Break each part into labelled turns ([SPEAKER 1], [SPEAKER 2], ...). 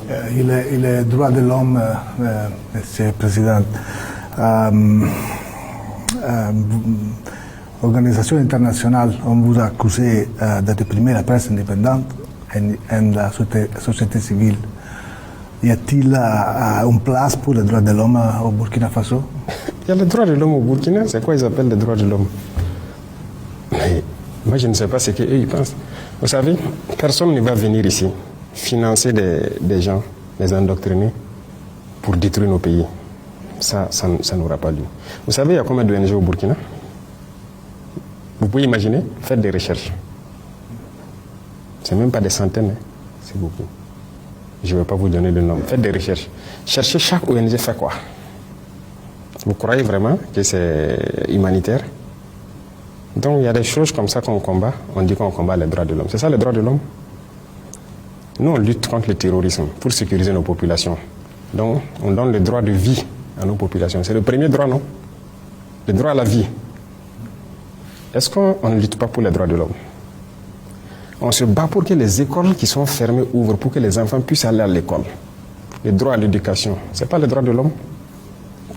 [SPEAKER 1] Les droits de l'homme, Monsieur le Président, organisations internationales ont vous accusé de réprimer la presse indépendante et la société civile. Y a-t-il une place pour les droits de l'homme au Burkina Faso?
[SPEAKER 2] Il y a les droits de l'homme au Burkina, c'est quoi ils appellent les droits de l'homme? Mais moi je ne sais pas ce qu'eux ils pensent. Vous savez, personne ne va venir ici financer des gens, les endoctriner pour détruire nos pays. Ça n'aura pas lieu. Vous savez, il y a combien d'ONG au Burkina? Vous pouvez imaginer, faites des recherches. C'est même pas des centaines, hein. C'est beaucoup. Je ne vais pas vous donner le nom. Faites des recherches. Cherchez chaque ONG fait quoi. Vous croyez vraiment que c'est humanitaire? Donc il y a des choses comme ça qu'on combat. On dit qu'on combat les droits de l'homme. C'est ça les droits de l'homme? Nous, on lutte contre le terrorisme pour sécuriser nos populations. Donc on donne le droit de vie à nos populations. C'est le premier droit, non? Le droit à la vie. Est-ce qu'on ne lutte pas pour les droits de l'homme? On se bat pour que les écoles qui sont fermées ouvrent, pour que les enfants puissent aller à l'école. Le droit à l'éducation, ce n'est pas le droit de l'homme.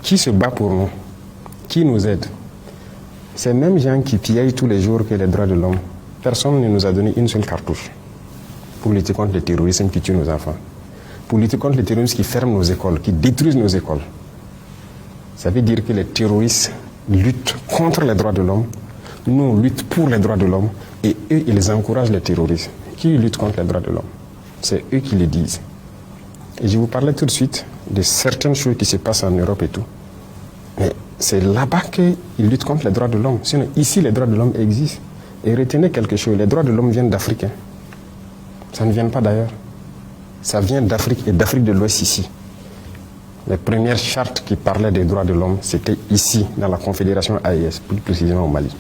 [SPEAKER 2] Qui se bat pour nous? Qui nous aide? Ces mêmes gens qui pillent tous les jours que les droits de l'homme, personne ne nous a donné une seule cartouche pour lutter contre le terrorisme qui tue nos enfants, pour lutter contre le terrorisme qui ferme nos écoles, qui détruisent nos écoles. Ça veut dire que les terroristes luttent contre les droits de l'homme. Nous, on lutte pour les droits de l'homme et eux, ils encouragent les terroristes. Qui luttent contre les droits de l'homme? C'est eux qui le disent. Et je vous parlais tout de suite de certaines choses qui se passent en Europe et tout. Mais c'est là-bas qu'ils luttent contre les droits de l'homme. Sinon, ici, les droits de l'homme existent. Et retenez quelque chose, les droits de l'homme viennent d'Afrique. Hein. Ça ne vient pas d'ailleurs. Ça vient d'Afrique et d'Afrique de l'Ouest ici. Les premières chartes qui parlaient des droits de l'homme, c'était ici, dans la Confédération AES, plus précisément au Mali.